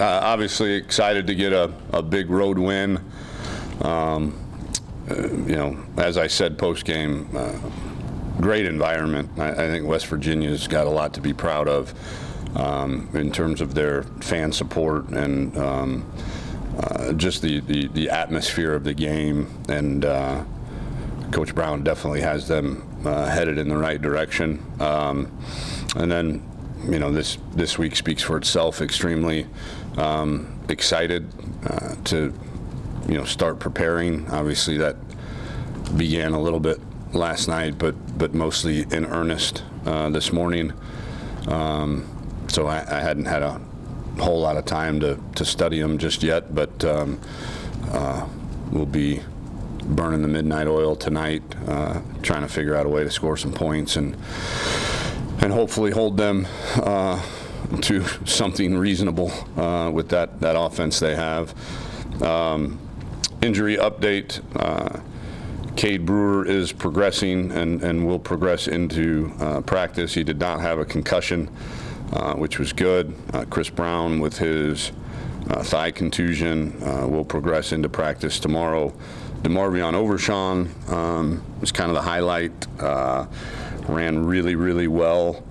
Obviously excited to get a big road win. As I said post-game, great environment. I think West Virginia's got a lot to be proud of in terms of their fan support and just the atmosphere of the game. And Coach Brown definitely has them headed in the right direction. And then, this week speaks for itself. Extremely excited to start preparing. Obviously, that began a little bit last night, but mostly in earnest this morning. So I hadn't had a whole lot of time to study them just yet, but we'll be burning the midnight oil tonight, trying to figure out a way to score some points and hopefully hold them to something reasonable with that offense they have. Injury update. Cade Brewer is progressing and will progress into practice. He did not have a concussion, which was good. Chris Brown, with his thigh contusion, will progress into practice tomorrow. DeMarvion Overshawn was kind of the highlight. Ran really, really well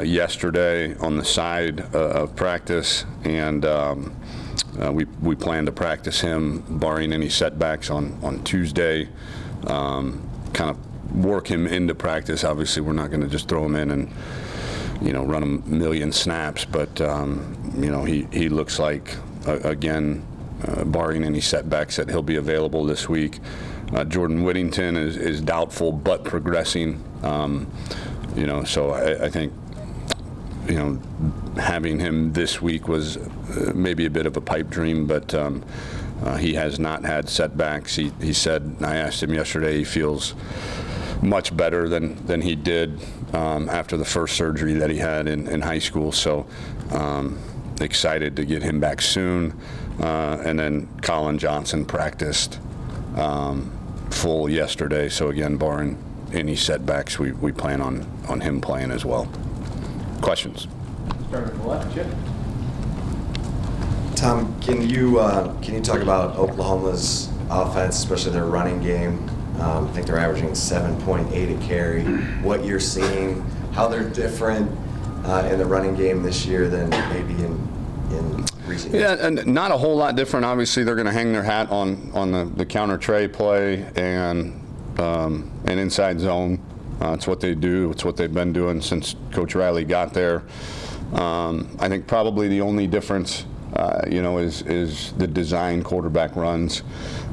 yesterday on the side of practice, and we plan to practice him, barring any setbacks, on Tuesday. Kind of work him into practice. Obviously, we're not going to just throw him in and run him a million snaps, but he looks like again, barring any setbacks, that he'll be available this week. Jordan Whittington is doubtful but progressing. So I think having him this week was maybe a bit of a pipe dream, but he has not had setbacks. He said, I asked him yesterday, he feels much better than he did after the first surgery that he had in high school. So excited to get him back soon. And then Colin Johnson practiced full yesterday. So again, barring any setbacks, we plan on him playing as well. Questions? Start on the left, Chip. Tom, can you talk about Oklahoma's offense, especially their running game? I think they're averaging 7.8 a carry. What you're seeing, how they're different in the running game this year than maybe in recent years? Yeah, and not a whole lot different. Obviously, they're going to hang their hat on the counter tray play and an inside zone. It's what they do. It's what they've been doing since Coach Riley got there. I think probably the only difference, is the design quarterback runs.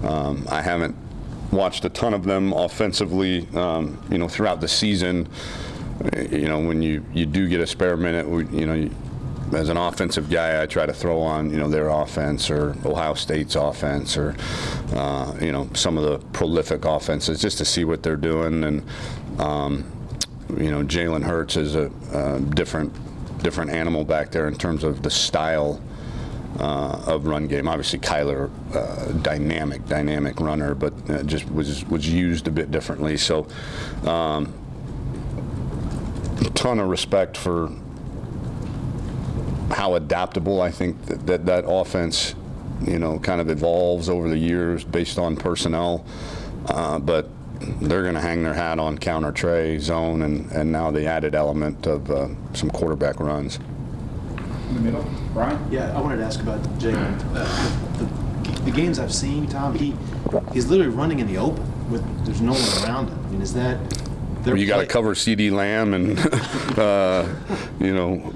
I haven't watched a ton of them offensively, throughout the season. When you do get a spare minute, as an offensive guy, I try to throw on, their offense or Ohio State's offense or, some of the prolific offenses just to see what they're doing. And, Jalen Hurts is a different animal back there in terms of the style of run game. Obviously, Kyler, dynamic runner, but just was used a bit differently. So, a ton of respect for how adaptable I think that offense, kind of evolves over the years based on personnel. But they're going to hang their hat on counter tray, zone, and now the added element of some quarterback runs. In the middle, Brian? Yeah, I wanted to ask about Jalen. The games I've seen, Tom, he's literally running in the open there's no one around him. I mean, is that? You got to cover C.D. Lamb and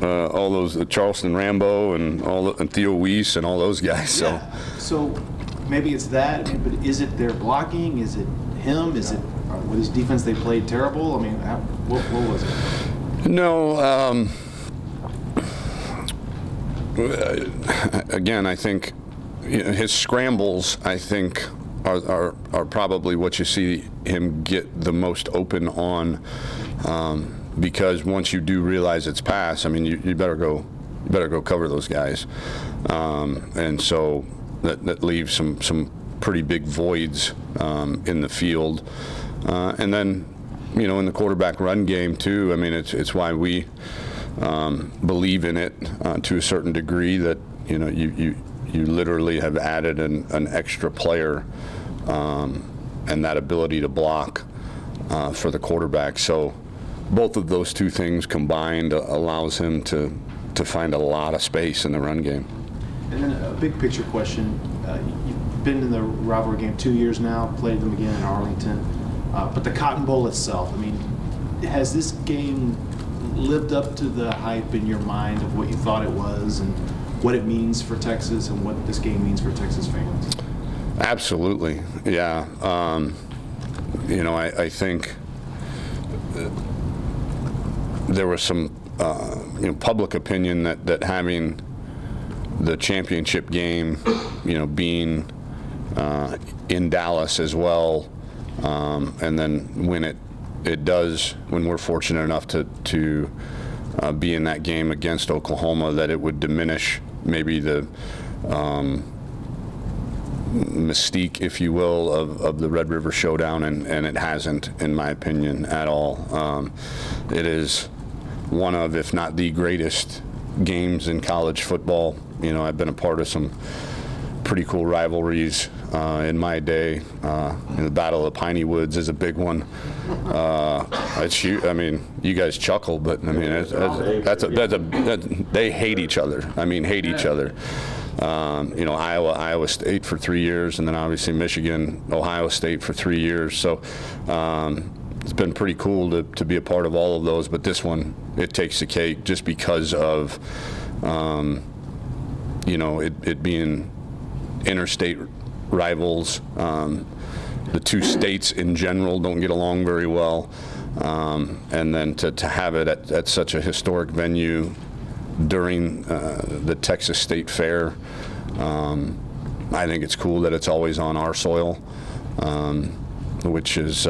all those Charleston Rambo and Theo Weiss and all those guys. Yeah. So maybe it's that. But is it their blocking? Is it him? Is it with his defense they played terrible? I mean, what was it? No. Again, I think his scrambles, I think, are probably what you see him get the most open on, because once you do realize it's pass, I mean, you better go cover those guys, and so that leaves some pretty big voids in the field, and then in the quarterback run game too. I mean, it's why we believe in it to a certain degree, that You know, you literally have added an extra player and that ability to block for the quarterback. So both of those two things combined allows him to find a lot of space in the run game. And then a big picture question. You've been in the rivalry game 2 years now, played them again in Arlington. But the Cotton Bowl itself, I mean, has this game lived up to the hype in your mind of what you thought it was and what it means for Texas and what this game means for Texas fans? Absolutely, yeah. You know, I think there was some you know, public opinion that having the championship game, you know, being in Dallas as well, and then when it does, when we're fortunate enough to be in that game against Oklahoma, that it would diminish maybe the mystique, if you will, of the Red River Showdown, and it hasn't, in my opinion, at all. It is one of, if not the greatest games in college football. You know, I've been a part of some pretty cool rivalries in my day. The Battle of the Piney Woods is a big one. I mean, you guys chuckle, but I mean, they hate each other. I mean, hate each other. You know, Iowa State for 3 years, and then obviously Michigan, Ohio State for 3 years. So it's been pretty cool to be a part of all of those. But this one, it takes the cake just because of, you know, it being interstate rivals. The two states in general don't get along very well. And then to have it at such a historic venue during the Texas State Fair, I think it's cool that it's always on our soil, which is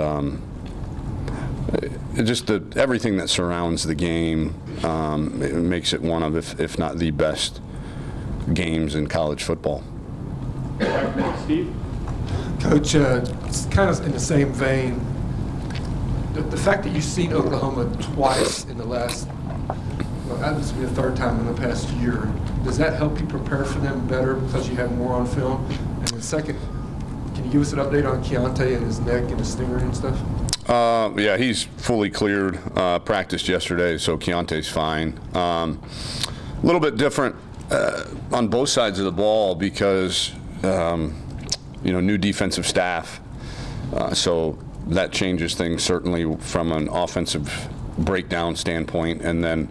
just everything that surrounds the game. It makes it one of, if not the best games in college football. Steve? Coach, it's kind of in the same vein. The fact that you've seen Oklahoma twice in the last, well, that must be the third time in the past year, does that help you prepare for them better because you have more on film? And then second, can you give us an update on Keontae and his neck and his stinger and stuff? Yeah, he's fully cleared. Practiced yesterday, so Keontae's fine. A little bit different on both sides of the ball because you know, new defensive staff, so that changes things certainly from an offensive breakdown standpoint. And then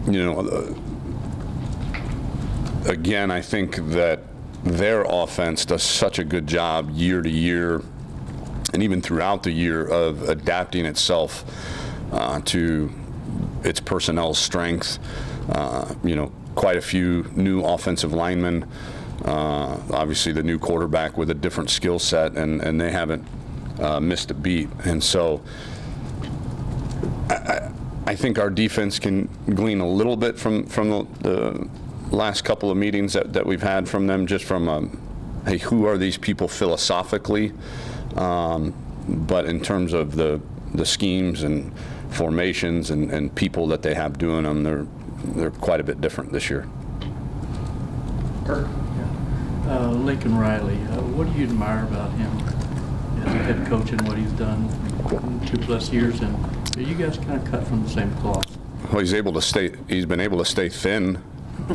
you know, again, I think that their offense does such a good job year to year and even throughout the year of adapting itself to its personnel strength. You know, quite a few new offensive linemen, obviously the new quarterback with a different skill set, and they haven't missed a beat. And so I think our defense can glean a little bit from the last couple of meetings that we've had from them, just from hey, who are these people philosophically? But in terms of the schemes and formations and people that they have doing them, they're quite a bit different this year. Kirk? Lincoln Riley, what do you admire about him as a head coach and what he's done in 2+ years? And are you guys kind of cut from the same cloth? Well, he's been able to stay thin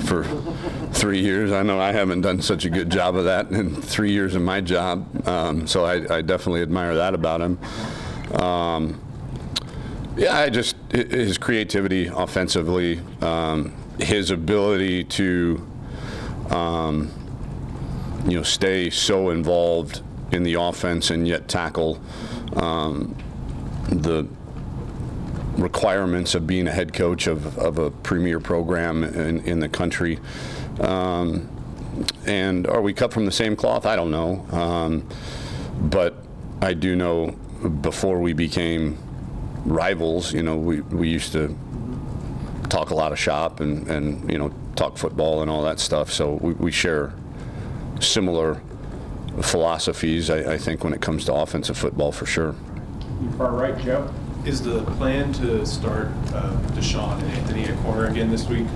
for 3 years. I know I haven't done such a good job of that in 3 years of my job, so I definitely admire that about him. Yeah, his creativity offensively, his ability to you know, stay so involved in the offense and yet tackle the requirements of being a head coach of a premier program in the country. And are we cut from the same cloth? I don't know. But I do know before we became rivals, you know, we used to talk a lot of shop and you know, talk football and all that stuff. So we share similar philosophies, I think, when it comes to offensive football, for sure. You far right, Joe? Is the plan to start Deshaun and Anthony at corner again this week?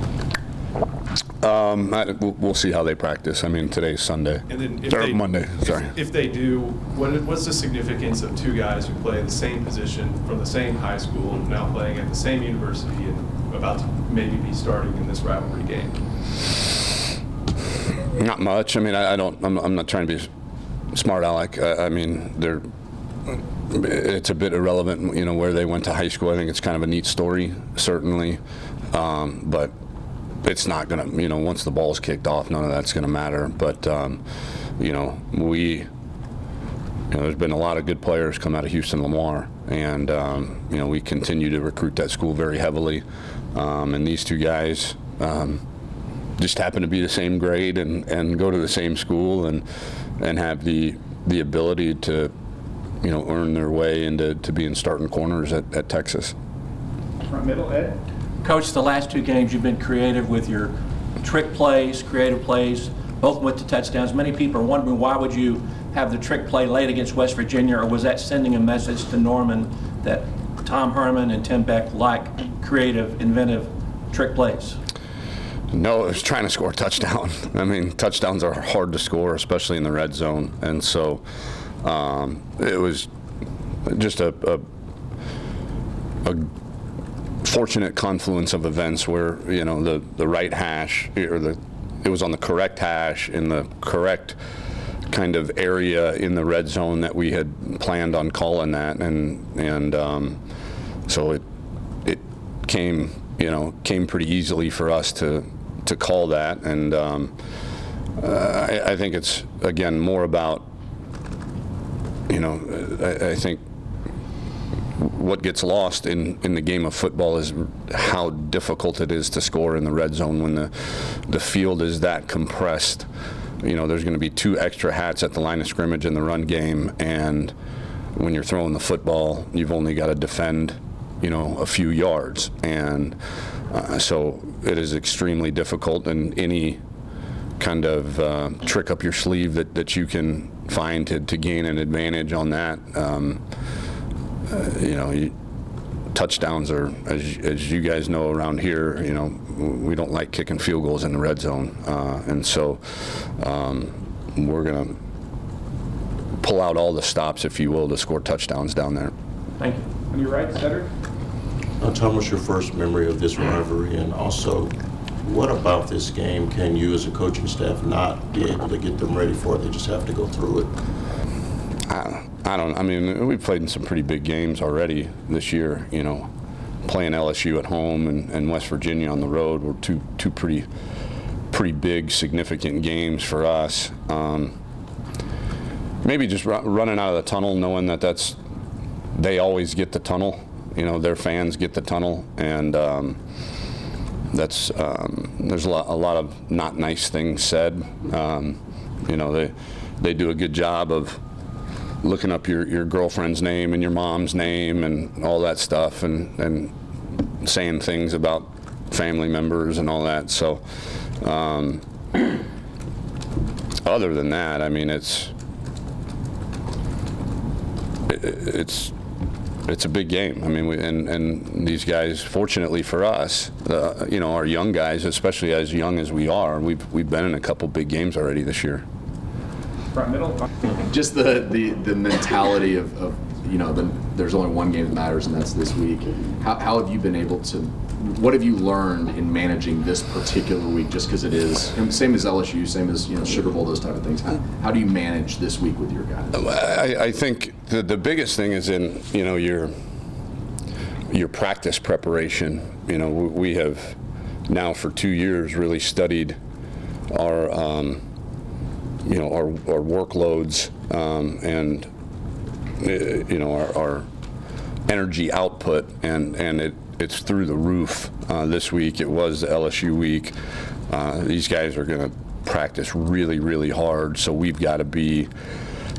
We'll see how they practice. I mean, today's Sunday. And then if Or they, Monday, sorry. If they do, what's the significance of two guys who play the same position from the same high school, now playing at the same university and about to maybe be starting in this rivalry game? Not much. I mean, I'm not trying to be smart aleck. I mean, it's a bit irrelevant, where they went to high school. I think it's kind of a neat story, certainly. But it's not going to, once the ball's kicked off, none of that's going to matter. But, there's been a lot of good players come out of Houston Lamar, and, we continue to recruit that school very heavily. And these two guys just happen to be the same grade and go to the same school and have the ability to, earn their way into being starting corners at Texas. Front middle, Ed. Coach, the last two games you've been creative with your trick plays, creative plays, both went to touchdowns. Many people are wondering, why would you have the trick play late against West Virginia, or was that sending a message to Norman that Tom Herman and Tim Beck like creative, inventive trick plays? No, it was trying to score a touchdown. I mean, touchdowns are hard to score, especially in the red zone. And so it was just a fortunate confluence of events where, the right hash, or it was on the correct hash in the correct kind of area in the red zone that we had planned on calling that. And so it came pretty easily for us to call that. And I think it's, again, more about, I think what gets lost in the game of football is how difficult it is to score in the red zone when the field is that compressed. There's going to be 2 extra hats at the line of scrimmage in the run game, and when you're throwing the football, you've only got to defend, a few yards. And so it is extremely difficult, and any kind of trick up your sleeve that you can find to gain an advantage on that, touchdowns are, as you guys know around here, we don't like kicking field goals in the red zone. And so we're going to pull out all the stops, if you will, to score touchdowns down there. Thank you. On your right, Cedric. Tell us your first memory of this rivalry, and also, what about this game can you as a coaching staff not be able to get them ready for? They just have to go through it. I mean, we've played in some pretty big games already this year, playing LSU at home and West Virginia on the road were two pretty big, significant games for us. Maybe just running out of the tunnel, knowing that they always get the tunnel, their fans get the tunnel, and there's a lot of not nice things said. They do a good job of looking up your girlfriend's name and your mom's name and all that stuff, and saying things about family members and all that. So other than that, I mean, it's a big game. I mean, and these guys, fortunately for us, our young guys, especially as young as we are, we've been in a couple big games already this year. Front middle. Just the mentality of there's only one game that matters, and that's this week. How have you been able to? What have you learned in managing this particular week? Just because it is same as LSU, same as Sugar Bowl, those type of things. How do you manage this week with your guys? I think the biggest thing is in your practice preparation. We have now for 2 years really studied our our workloads and our energy output, and it's through the roof. This week it was the LSU week. These guys are going to practice really, really hard, so we've got to be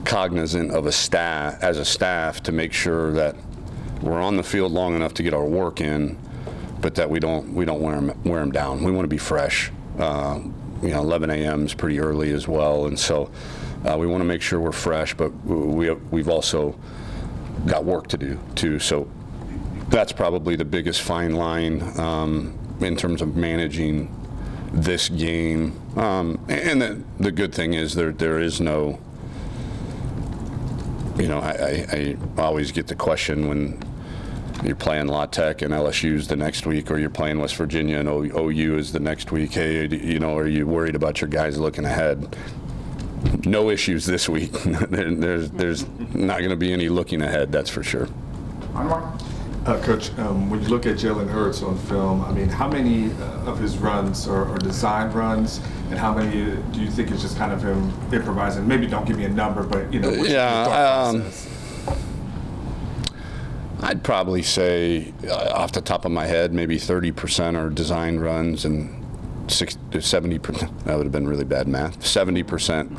cognizant of as a staff to make sure that we're on the field long enough to get our work in, but that we don't wear them down. We want to be fresh. 11 a.m. is pretty early as well, and so we want to make sure we're fresh, but we've also got work to do too. So that's probably the biggest fine line in terms of managing this game. And the good thing is there is no, I always get the question when you're playing La Tech and LSU's the next week, or you're playing West Virginia and OU is the next week. Hey, are you worried about your guys looking ahead? No issues this week. There's not going to be any looking ahead, that's for sure. Anwar? Coach, when you look at Jalen Hurts on film, I mean, how many of his runs are design runs, and how many do you think is just kind of him improvising? Maybe don't give me a number, but what's your thought process? I'd probably say, off the top of my head, maybe 30% are design runs, and 60 to 70%. That would have been really bad math. 70%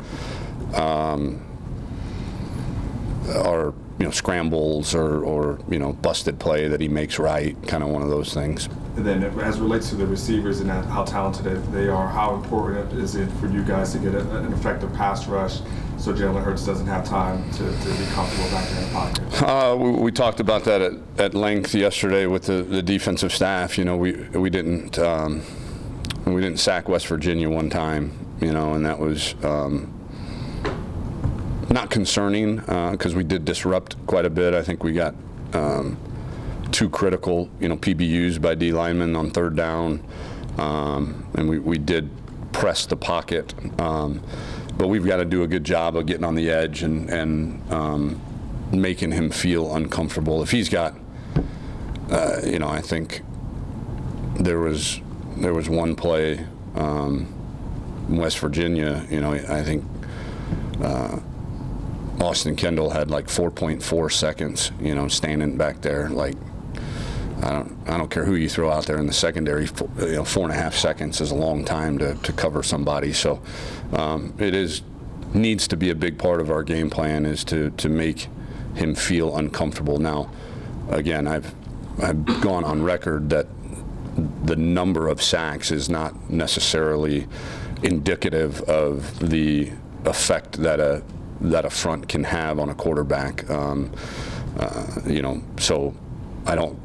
are scrambles or busted play that he makes right, kind of one of those things. And then as it relates to the receivers and how talented they are, how important is it for you guys to get an effective pass rush so Jalen Hurts doesn't have time to be comfortable back there in the pocket? We talked about that at length yesterday with the defensive staff. We didn't sack West Virginia one time, and that was not concerning because we did disrupt quite a bit. I think we got 2 critical, PBUs by D linemen on 3rd down, and we did press the pocket. But we've got to do a good job of getting on the edge and making him feel uncomfortable. If he's got, I think there was one play in West Virginia, I think Austin Kendall had like 4.4 seconds, standing back there. Like, I don't care who you throw out there in the secondary, 4.5 seconds is a long time to cover somebody. So needs to be a big part of our game plan, is to make him feel uncomfortable. Now, again, I've gone on record that the number of sacks is not necessarily indicative of the effect that a front can have on a quarterback. So I don't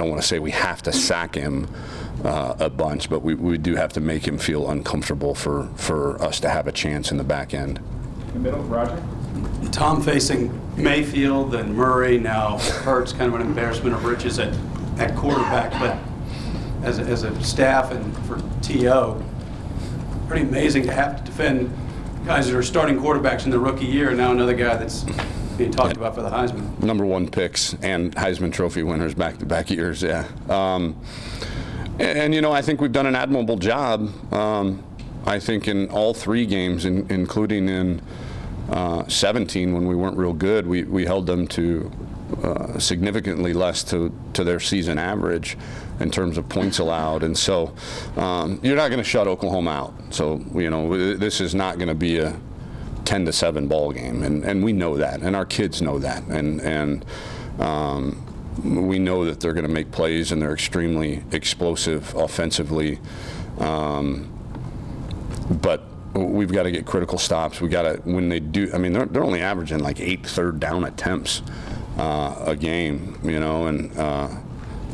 want to say we have to sack him a bunch, but we do have to make him feel uncomfortable for us to have a chance in the back end. In the middle, Roger? Tom facing Mayfield and Murray, now Hurts, kind of an embarrassment of riches at quarterback, but as a staff and for TO, pretty amazing to have to defend guys that are starting quarterbacks in their rookie year, and now another guy that's being talked about for the Heisman. #1 picks and Heisman Trophy winners back-to-back years, yeah. And I think we've done an admirable job. I think in all 3 games, including in 17 when we weren't real good, we held them to significantly less to their season average in terms of points allowed. And so you're not going to shut Oklahoma out. So, this is not going to be a 10-7 ball game. And we know that. And our kids know that. And we know that they're going to make plays and they're extremely explosive offensively. But we've got to get critical stops. We got to, when they do, they're only averaging like 8 3rd down attempts a game, and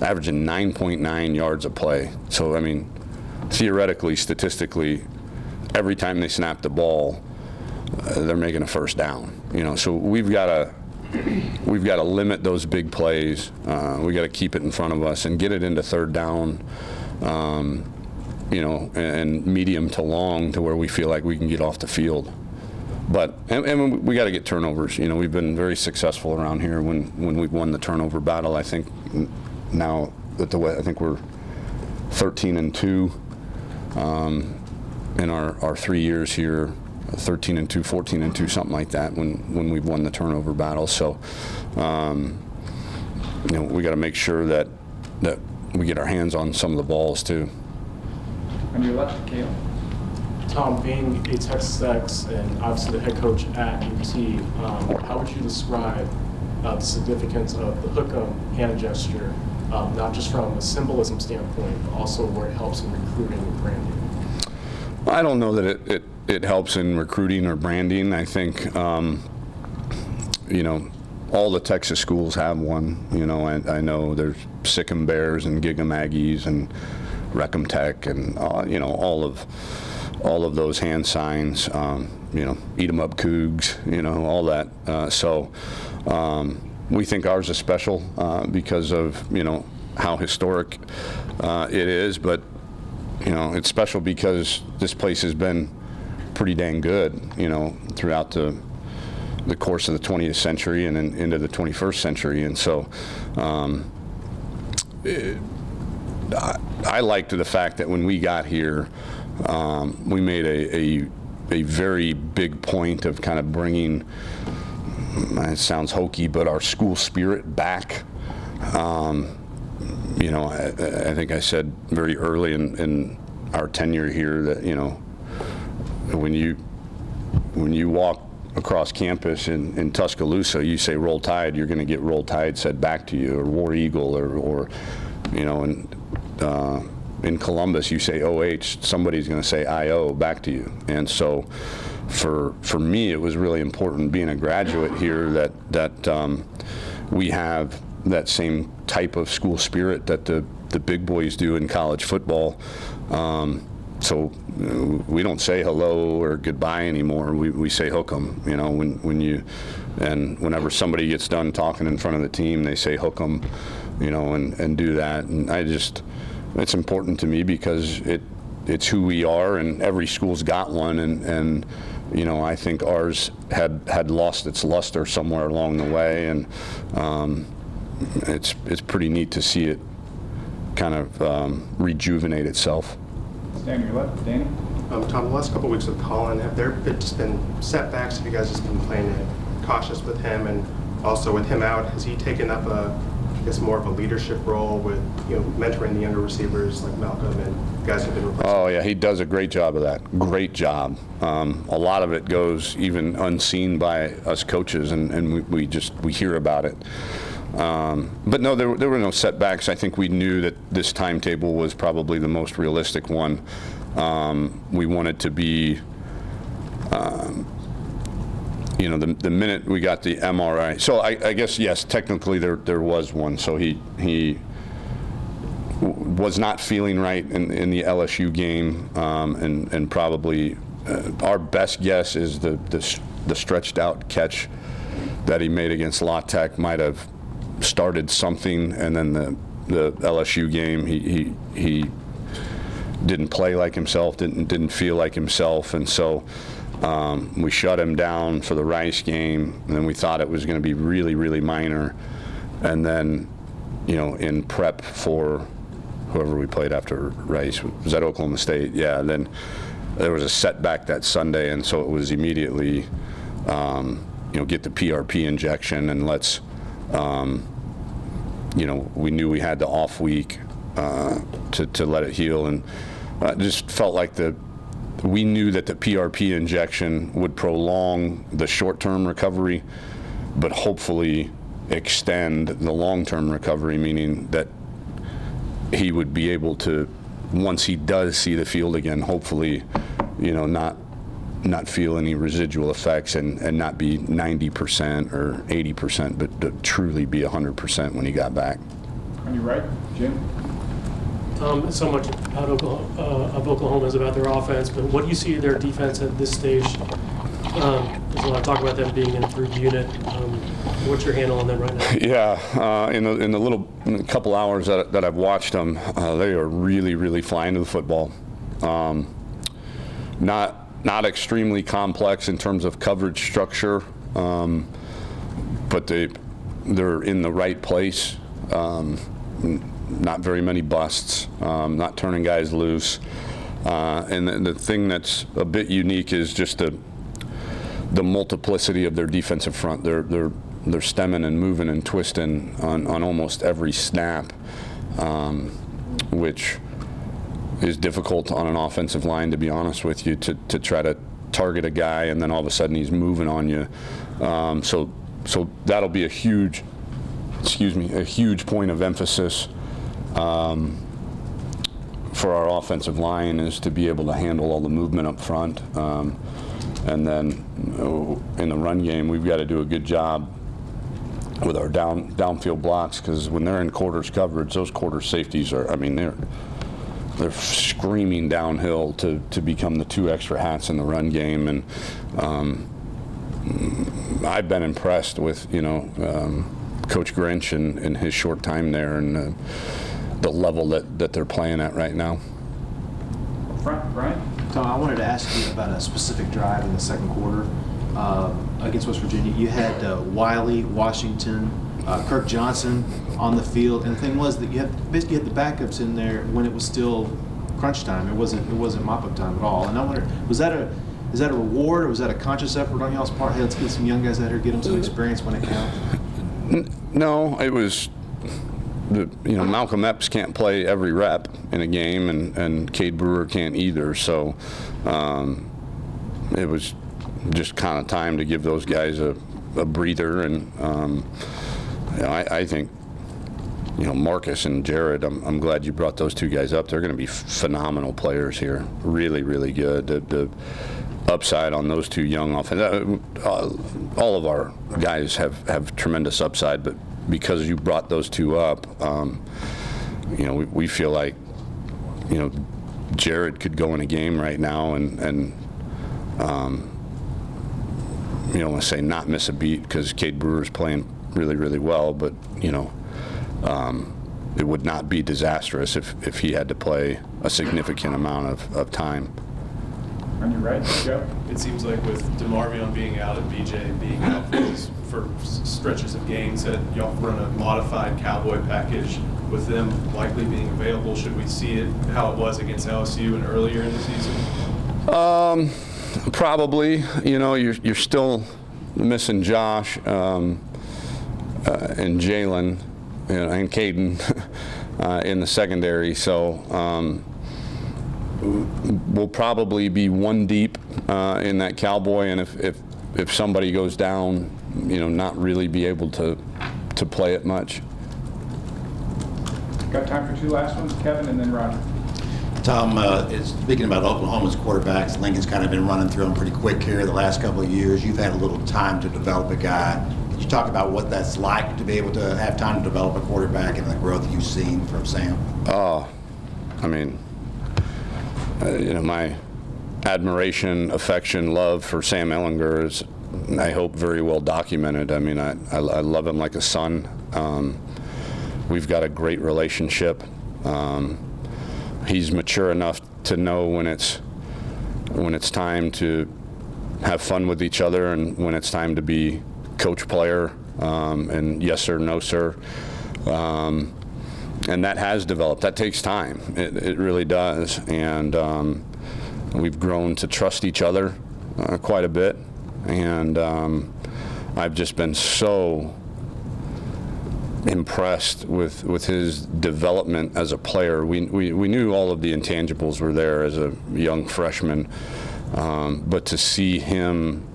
averaging 9.9 yards a play. So, theoretically, statistically, every time they snap the ball, they're making a 1st down. So we've got to limit those big plays. We got to keep it in front of us and get it into 3rd down. And medium to long to where we feel like we can get off the field. But and we got to get turnovers. We've been very successful around here when we've won the turnover battle. I think now that I think we're 13-2 in our 3 years here, 13-2, 14-2, something like that when we've won the turnover battle. So we got to make sure that we get our hands on some of the balls too. On your left, Caleb. Tom, being a Texas X and obviously the head coach at UT, how would you describe the significance of the hook-up hand gesture, not just from a symbolism standpoint, but also where it helps in recruiting and branding? I don't know that it helps in recruiting or branding. I think, all the Texas schools have one. I know there's Sikkim Bears and Gig'em Aggies and Recum Tech and, all of those hand signs, eat 'em up Cougs, all that. We think ours is special because of, how historic it is, but, it's special because this place has been pretty dang good, throughout the course of the 20th century and then into the 21st century. And so I liked the fact that when we got here, we made a very big point of kind of bringing, it sounds hokey, but our school spirit back. I think I said very early in our tenure here that, when you walk across campus in Tuscaloosa, you say Roll Tide, you're going to get Roll Tide said back to you, or War Eagle, or in Columbus, you say OH, somebody's going to say IO back to you. And so for me, it was really important being a graduate here that we have that same type of school spirit that the big boys do in college football. So we don't say hello or goodbye anymore. We say hook 'em. Whenever somebody gets done talking in front of the team, they say hook 'em, and do that. And it's important to me because it's who we are, and every school's got one. And I think ours had lost its luster somewhere along the way, and it's pretty neat to see it kind of rejuvenate itself. Stand to your left, Danny. Tom, the last couple of weeks with Colin, have there just been setbacks? Have you guys just been playing cautious with him? And also with him out, has he taken up more of a leadership role with, mentoring the younger receivers like Malcolm and guys who've been replacing? Oh yeah, he does a great job of that. Great job. A lot of it goes even unseen by us coaches, and we hear about it. But no, there were no setbacks. I think we knew that this timetable was probably the most realistic one. We wanted to be, the minute we got the MRI. So I guess, yes, technically there was one. So he was not feeling right in the LSU game, and probably our best guess is the stretched out catch that he made against La Tech might have started something, and then the LSU game he didn't play like himself, didn't feel like himself, and so we shut him down for the Rice game, and then we thought it was going to be really, really minor, and then in prep for whoever we played after Rice, was that Oklahoma State? Yeah, then there was a setback that Sunday, and so it was immediately get the PRP injection, and let's we knew we had the off week to let it heal, and just felt like we knew that the PRP injection would prolong the short-term recovery, but hopefully extend the long-term recovery, meaning that he would be able to, once he does see the field again, hopefully, not feel any residual effects and not be 90% or 80%, but truly be 100% when he got back. On your right, Jim. Tom, so much of Oklahoma is about their offense, but what do you see their defense at this stage? There's a lot of talk about them being an improved unit. What's your handle on them right now? Yeah, in the couple hours that I've watched them, they are really, really flying to the football. Not extremely complex in terms of coverage structure, but they're in the right place. Not very many busts, not turning guys loose. And the thing that's a bit unique is just the multiplicity of their defensive front. They're stemming and moving and twisting on almost every snap, which is difficult on an offensive line, to be honest with you, to try to target a guy and then all of a sudden he's moving on you. So that'll be a huge point of emphasis for our offensive line, is to be able to handle all the movement up front. And then in the run game, we've got to do a good job with our downfield blocks, because when they're in quarters coverage, those quarter safeties are, they're screaming downhill to become the 2 extra hats in the run game, and I've been impressed with Coach Grinch and his short time there, and the level that they're playing at right now. Front, Brian? Tom, I wanted to ask you about a specific drive in the second quarter against West Virginia. You had Wiley, Washington, Kirk Johnson on the field, and the thing was that you basically had the backups in there when it was still crunch time. It wasn't mop-up time at all. And I wonder, is that a reward, or was that a conscious effort on y'all's part? Hey, let's get some young guys out here, get them some experience when it counts. No, it was. Malcolm Epps can't play every rep in a game, and Cade Brewer can't either. So it was just kind of time to give those guys a breather. And I think Marcus and Jared. I'm glad you brought those 2 guys up. They're going to be phenomenal players here. Really, really good. The upside on those 2 young offense. All of our guys have tremendous upside, but because you brought those 2 up, we feel like, Jared could go in a game right now and let's say not miss a beat, because Cade Brewer's playing really, really well, but, it would not be disastrous if he had to play a significant amount of time. On your right, Joe? It seems like with DeMarvion being out and BJ being out for stretches of games, that y'all run a modified Cowboy package with them likely being available. Should we see it how it was against LSU and earlier in the season? Probably. You're still missing Josh and Jalen and Caden in the secondary, so we'll probably be 1 deep in that Cowboy, and if somebody goes down, not really be able to play it much. Got time for 2 last ones, Kevin and then Roger. Tom, speaking about Oklahoma's quarterbacks, Lincoln's kind of been running through them pretty quick here the last couple of years. You've had a little time to develop a guy. Could you talk about what that's like to be able to have time to develop a quarterback and the growth you've seen from Sam? My admiration, affection, love for Sam Ehlinger is, I hope, very well documented. I love him like a son. We've got a great relationship. He's mature enough to know when it's time to have fun with each other and when it's time to be coach player, and yes sir, no sir. And that has developed. That takes time. It really does. And we've grown to trust each other quite a bit. And I've just been so impressed with his development as a player. We knew all of the intangibles were there as a young freshman, but to see him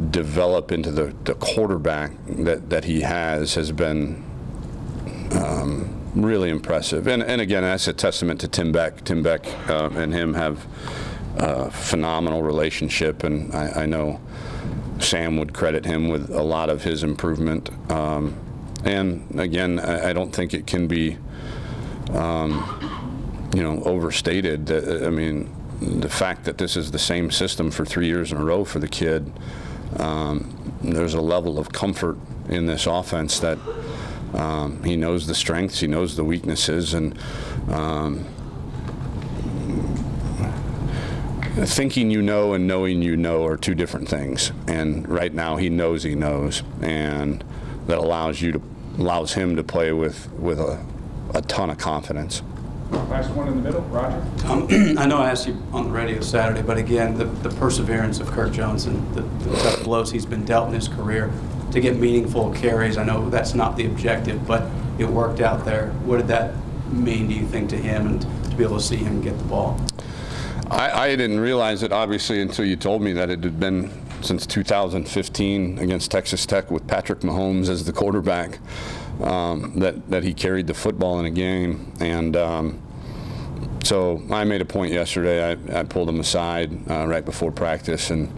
develop into the quarterback that he has been really impressive. And again, that's a testament to Tim Beck. Tim Beck and him have a phenomenal relationship, and I know Sam would credit him with a lot of his improvement. And again, I don't think it can be, overstated. The fact that this is the same system for 3 years in a row for the kid, there's a level of comfort in this offense that he knows the strengths, he knows the weaknesses, and thinking and knowing are 2 different things. And right now he knows, and that allows him to play with a ton of confidence. Last one in the middle, Roger. I know I asked you on the radio Saturday, but again, the perseverance of Kirk Johnson, the tough blows he's been dealt in his career to get meaningful carries. I know that's not the objective, but it worked out there. What did that mean, do you think, to him, and to be able to see him get the ball? I didn't realize it, obviously, until you told me that it had been since 2015 against Texas Tech with Patrick Mahomes as the quarterback, that he carried the football in a game. And so I made a point yesterday. I pulled him aside right before practice, and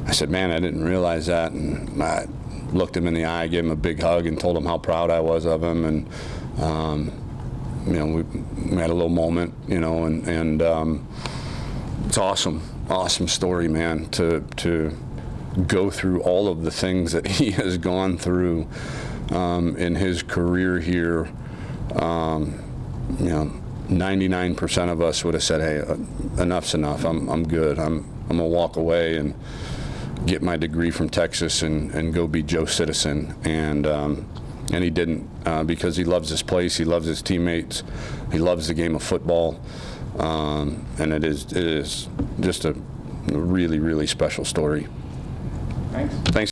I said, man, I didn't realize that. And I looked him in the eye, gave him a big hug, and told him how proud I was of him. And we had a little moment, and it's awesome story, man, to go through all of the things that he has gone through in his career here. 99% of us would have said, hey, enough's enough. I'm good. I'm gonna walk away and get my degree from Texas and go be Joe Citizen. And he didn't, because he loves this place, he loves his teammates, he loves the game of football, and it is just a really, really special story. Thanks. Thanks.